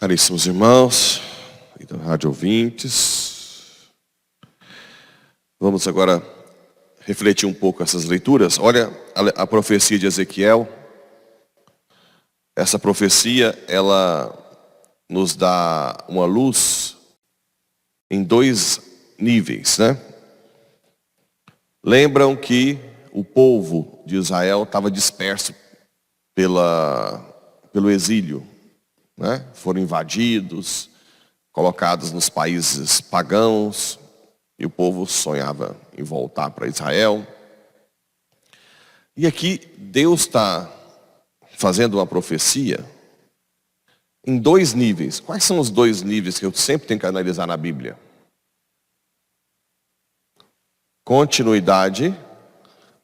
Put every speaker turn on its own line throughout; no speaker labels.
Caríssimos irmãos e rádio ouvintes, vamos agora refletir um pouco essas leituras. Olha a profecia de Ezequiel. Essa profecia, ela nos dá uma luz em dois níveis, né? Lembram que o povo de Israel estava disperso pelo exílio, né? Foram invadidos, colocados nos países pagãos, e o povo sonhava em voltar para Israel. E aqui Deus está fazendo uma profecia em dois níveis. Quais são os dois níveis que eu sempre tenho que analisar na Bíblia? Continuidade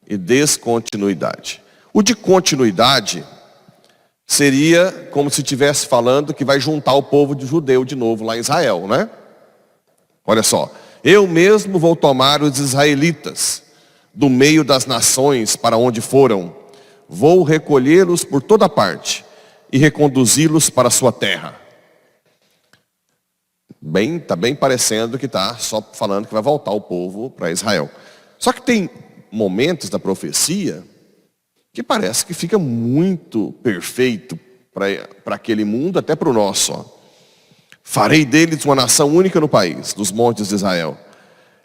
e descontinuidade. O de continuidade seria como se estivesse falando que vai juntar o povo de judeu de novo lá em Israel, né? Olha só, eu mesmo vou tomar os israelitas do meio das nações para onde foram, vou recolhê-los por toda parte e reconduzi-los para a sua terra. Está bem parecendo que está só falando que vai voltar o povo para Israel. Só que tem momentos da profecia que parece que fica muito perfeito para aquele mundo, até para o nosso. Ó. Farei deles uma nação única no país, dos montes de Israel,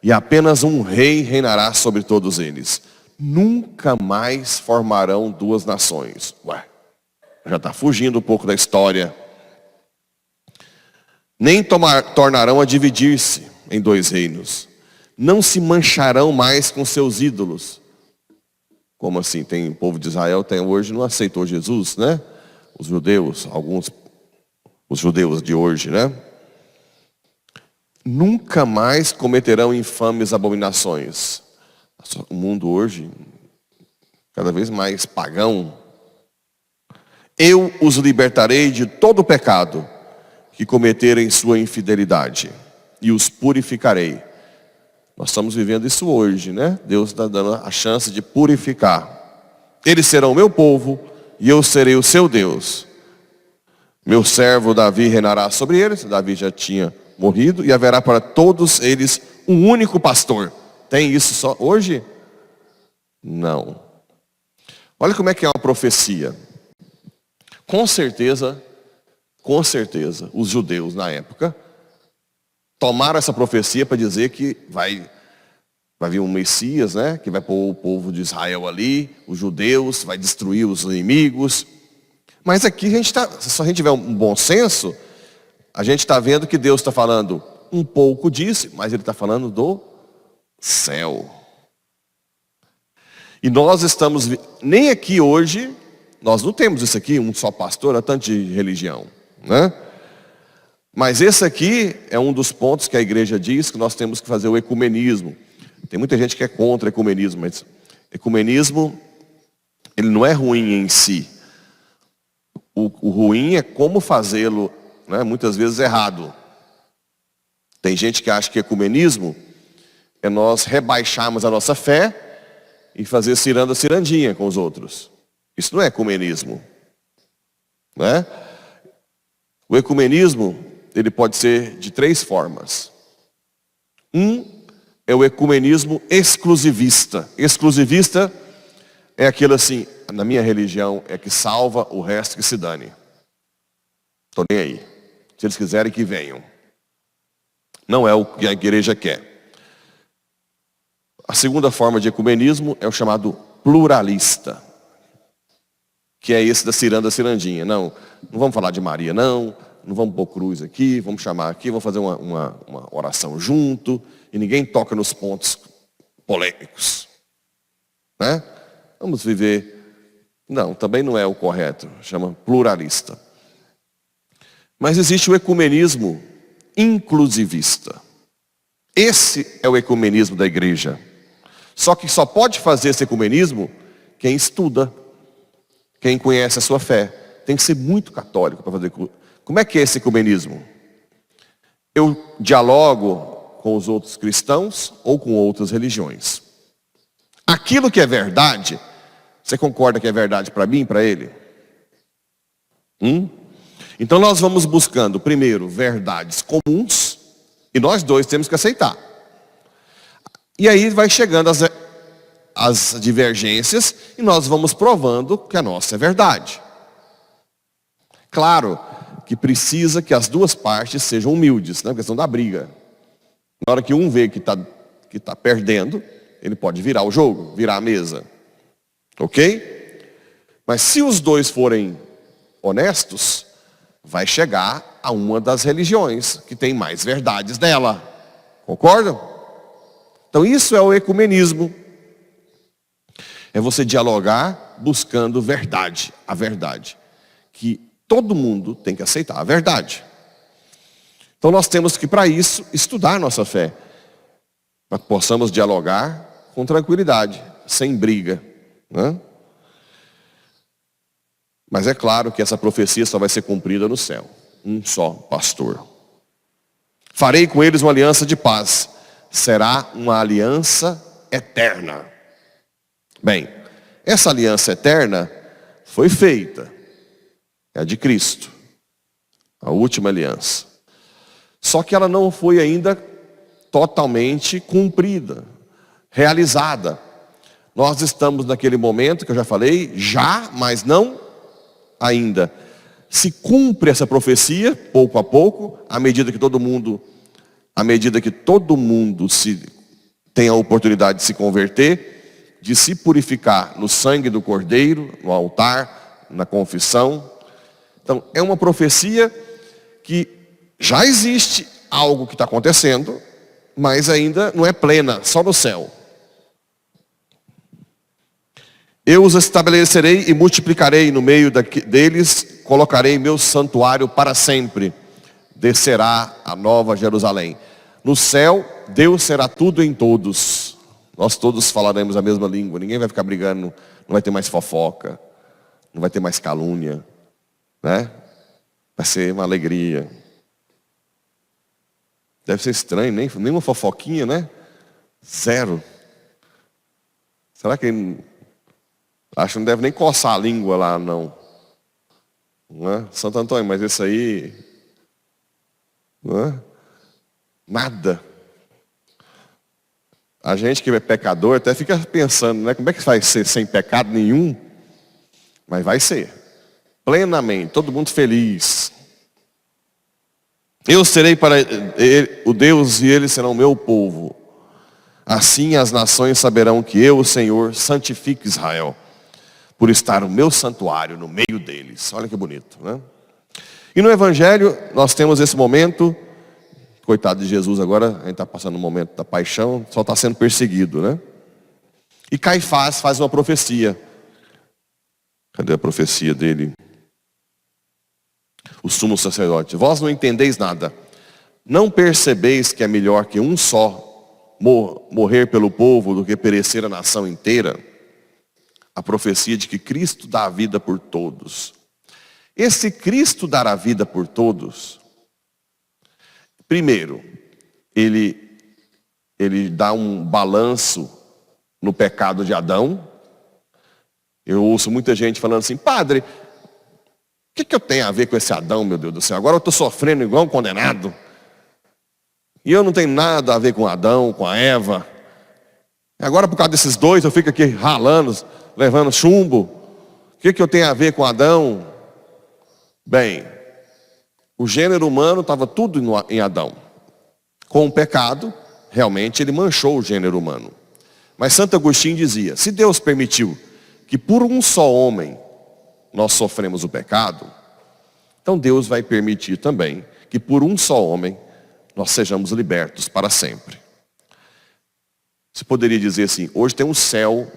e apenas um rei reinará sobre todos eles. Nunca mais formarão duas nações. Ué, já está fugindo um pouco da história. Nem tornarão a dividir-se em dois reinos. Não se mancharão mais com seus ídolos. Como assim? O povo de Israel hoje não aceitou Jesus, né? Os judeus, os judeus de hoje, né? Nunca mais cometerão infames abominações. O mundo hoje, cada vez mais pagão. Eu os libertarei de todo o pecado que cometerem sua infidelidade, e os purificarei. Nós estamos vivendo isso hoje, né? Deus está dando a chance de purificar. Eles serão o meu povo, e eu serei o seu Deus. Meu servo Davi reinará sobre eles. Davi já tinha morrido, e haverá para todos eles um único pastor. Tem isso só hoje? Não. Olha como é que é uma profecia. Com certeza, os judeus na época tomaram essa profecia para dizer que vai vir um Messias, né? Que vai pôr o povo de Israel ali, os judeus, vai destruir os inimigos. Mas aqui se a gente tiver um bom senso, a gente está vendo que Deus está falando um pouco disso, mas Ele está falando do céu. E nós estamos, nem aqui hoje, nós não temos isso aqui, um só pastor, há tanto de religião, né? Mas esse aqui é um dos pontos que a igreja diz que nós temos que fazer o ecumenismo. Tem muita gente que é contra o ecumenismo, mas ecumenismo, ele não é ruim em si. O ruim é como fazê-lo, né, muitas vezes errado. Tem gente que acha que ecumenismo é nós rebaixarmos a nossa fé e fazer cirandinha com os outros. Isso não é ecumenismo, né? O ecumenismo, ele pode ser de três formas. É o ecumenismo exclusivista. Exclusivista é aquilo assim, na minha religião é que salva, o resto que se dane. Estou nem aí. Se eles quiserem que venham. Não é o que a igreja quer. A segunda forma de ecumenismo é o chamado pluralista, que é esse da cirandinha. Não vamos falar de Maria, não vamos pôr cruz aqui, vamos chamar aqui, vamos fazer uma oração junto, e ninguém toca nos pontos polêmicos. Né? Vamos viver. Não, também não é o correto, chama pluralista. Mas existe o ecumenismo inclusivista. Esse é o ecumenismo da igreja. Só que só pode fazer esse ecumenismo quem estuda, quem conhece a sua fé. Tem que ser muito católico para fazer. Como é que é esse ecumenismo? Eu dialogo com os outros cristãos ou com outras religiões. Aquilo que é verdade, você concorda que é verdade para mim e para ele? Então nós vamos buscando, primeiro, verdades comuns, e nós dois temos que aceitar. E aí vai chegando as divergências, e nós vamos provando que a nossa é verdade. Claro que precisa que as duas partes sejam humildes, na questão da briga. Na hora que um vê que tá perdendo, ele pode virar o jogo, virar a mesa. Ok? Mas se os dois forem honestos, vai chegar a uma das religiões que tem mais verdades dela. Concordam? Então isso é o ecumenismo. É você dialogar buscando verdade, a verdade. Que todo mundo tem que aceitar a verdade. Então nós temos que, para isso, estudar nossa fé. Para que possamos dialogar com tranquilidade, sem briga, né? Mas é claro que essa profecia só vai ser cumprida no céu. Um só pastor. Farei com eles uma aliança de paz. Será uma aliança eterna. Bem, essa aliança eterna foi feita. É a de Cristo. A última aliança. Só que ela não foi ainda totalmente cumprida, realizada. Nós estamos naquele momento que eu já falei, mas não ainda. Se cumpre essa profecia, pouco a pouco, à medida que todo mundo tem a oportunidade de se converter, de se purificar no sangue do Cordeiro, no altar, na confissão. Então, é uma profecia que já existe algo que está acontecendo, mas ainda não é plena, só no céu. Eu os estabelecerei e multiplicarei no meio deles, colocarei meu santuário para sempre. Descerá a nova Jerusalém. No céu, Deus será tudo em todos. Nós todos falaremos a mesma língua. Ninguém vai ficar brigando, não vai ter mais fofoca, não vai ter mais calúnia, né? Vai ser uma alegria. Deve ser estranho, nem uma fofoquinha, né? Zero. Será que acho que não deve nem coçar a língua lá, não. Não é? Santo Antônio, mas isso aí, não é? Nada. A gente que é pecador até fica pensando, né? Como é que vai ser sem pecado nenhum? Mas vai ser. Plenamente, todo mundo feliz. Eu serei para ele, o Deus, e eles serão o meu povo. Assim as nações saberão que eu, o Senhor, santifico Israel, por estar o meu santuário no meio deles. Olha que bonito, né? E no Evangelho nós temos esse momento, coitado de Jesus agora, a gente está passando o momento da paixão, só está sendo perseguido, né? E Caifás faz uma profecia. Cadê a profecia dele? O sumo sacerdote: vós não entendeis nada. Não percebeis que é melhor que um só morrer pelo povo do que perecer a nação inteira? A profecia de que Cristo dá a vida por todos. Esse Cristo dar a vida por todos, primeiro, ele dá um balanço no pecado de Adão. Eu ouço muita gente falando assim: padre, o que eu tenho a ver com esse Adão, meu Deus do céu? Agora eu estou sofrendo igual um condenado. E eu não tenho nada a ver com Adão, com a Eva. Agora por causa desses dois eu fico aqui ralando, levando chumbo. O que eu tenho a ver com Adão? Bem, o gênero humano estava tudo em Adão. Com o pecado, realmente ele manchou o gênero humano. Mas Santo Agostinho dizia: se Deus permitiu que por um só homem nós sofremos o pecado, então Deus vai permitir também que por um só homem nós sejamos libertos para sempre. Você poderia dizer assim: hoje tem um céu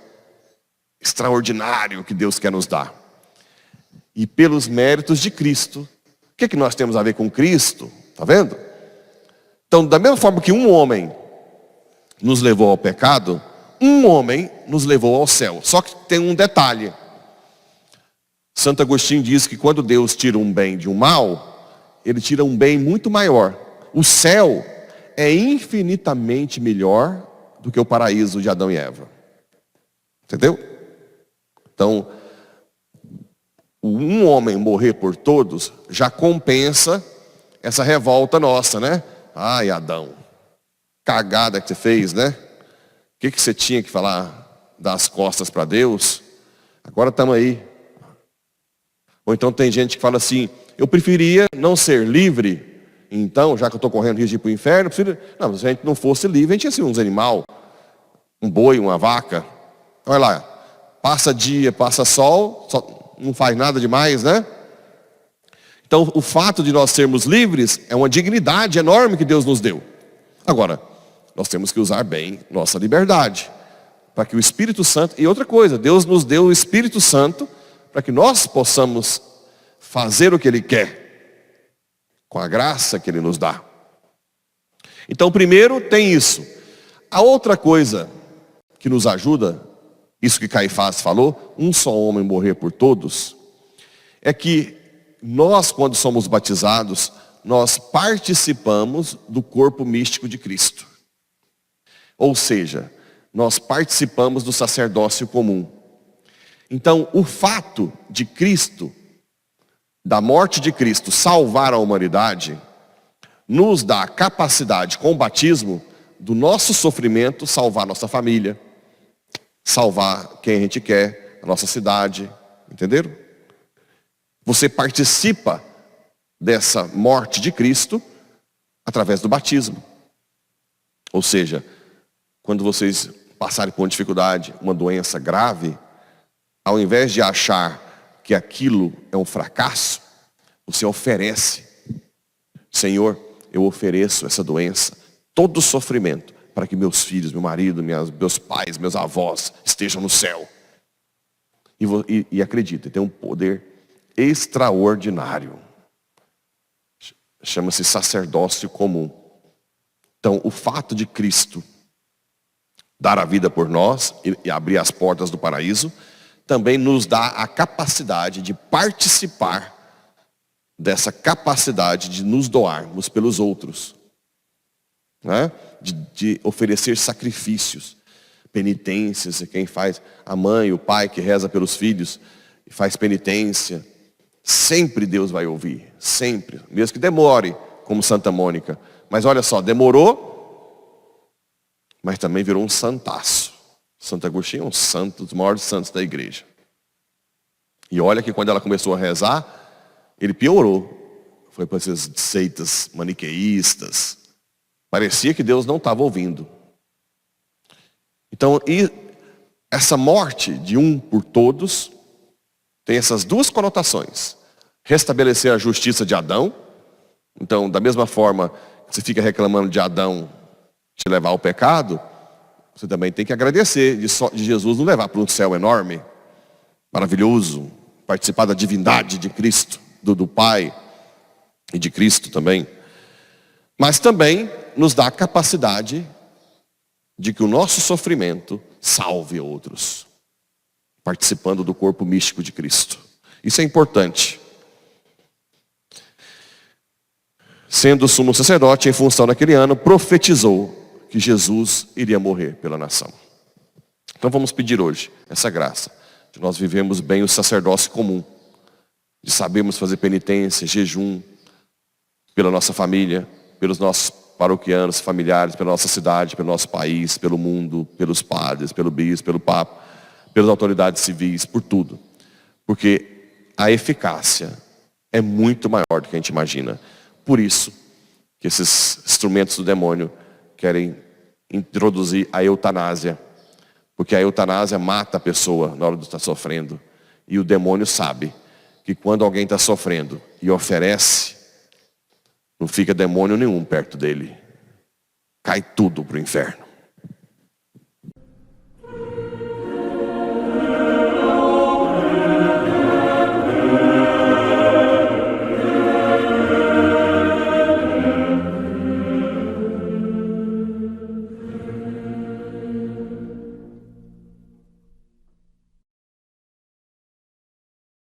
extraordinário que Deus quer nos dar. E pelos méritos de Cristo. O que nós temos a ver com Cristo? Está vendo? Então, da mesma forma que um homem nos levou ao pecado, um homem nos levou ao céu. Só que tem um detalhe. Santo Agostinho diz que quando Deus tira um bem de um mal, ele tira um bem muito maior. O céu é infinitamente melhor do que o paraíso de Adão e Eva. Entendeu? Então, um homem morrer por todos já compensa essa revolta nossa, né? Ai, Adão, cagada que você fez, né? O que você tinha que falar das costas para Deus? Agora estamos aí. Ou então tem gente que fala assim, eu preferia não ser livre, então, já que eu estou correndo risco de ir para o inferno, não, se a gente não fosse livre, a gente ia ser uns animal, um boi, uma vaca. Olha lá, passa dia, passa sol, só não faz nada demais, né? Então, o fato de nós sermos livres é uma dignidade enorme que Deus nos deu. Agora, nós temos que usar bem nossa liberdade, para que o Espírito Santo... E outra coisa, Deus nos deu o Espírito Santo para que nós possamos fazer o que Ele quer, com a graça que Ele nos dá. Então, primeiro tem isso. A outra coisa que nos ajuda, isso que Caifás falou, um só homem morrer por todos, é que nós, quando somos batizados, nós participamos do corpo místico de Cristo. Ou seja, nós participamos do sacerdócio comum. Então, o fato de Cristo, da morte de Cristo, salvar a humanidade, nos dá a capacidade, com o batismo, do nosso sofrimento, salvar nossa família, salvar quem a gente quer, a nossa cidade, entenderam? Você participa dessa morte de Cristo através do batismo. Ou seja, quando vocês passarem por uma dificuldade, uma doença grave, ao invés de achar que aquilo é um fracasso, você oferece, Senhor, eu ofereço essa doença, todo o sofrimento, para que meus filhos, meu marido, meus pais, meus avós estejam no céu. E acredita, tem um poder extraordinário. Chama-se sacerdócio comum. Então, o fato de Cristo dar a vida por nós e abrir as portas do paraíso, também nos dá a capacidade de participar dessa capacidade de nos doarmos pelos outros, né? De oferecer sacrifícios, penitências. Quem faz, a mãe, o pai que reza pelos filhos e faz penitência, sempre Deus vai ouvir, sempre, mesmo que demore, como Santa Mônica. Mas olha só, demorou, mas também virou um santaço. Santo Agostinho é um santo, dos maiores santos da igreja. E olha que quando ela começou a rezar, ele piorou. Foi para essas seitas maniqueístas. Parecia que Deus não estava ouvindo. Então, essa morte de um por todos tem essas duas conotações. Restabelecer a justiça de Adão. Então, da mesma forma que você fica reclamando de Adão te levar ao pecado, você também tem que agradecer de Jesus nos levar para um céu enorme, maravilhoso, participar da divindade de Cristo, do Pai e de Cristo também. Mas também nos dá a capacidade de que o nosso sofrimento salve outros, participando do corpo místico de Cristo. Isso é importante. Sendo o sumo sacerdote, em função daquele ano, profetizou que Jesus iria morrer pela nação. Então vamos pedir hoje essa graça, de nós vivemos bem o sacerdócio comum, de sabermos fazer penitência, jejum, pela nossa família, pelos nossos paroquianos, familiares, pela nossa cidade, pelo nosso país, pelo mundo, pelos padres, pelo bispo, pelo papa, pelas autoridades civis, por tudo. Porque a eficácia é muito maior do que a gente imagina. Por isso que esses instrumentos do demônio querem introduzir a eutanásia. Porque a eutanásia mata a pessoa na hora de estar sofrendo. E o demônio sabe que quando alguém está sofrendo e oferece, não fica demônio nenhum perto dele. Cai tudo para o inferno.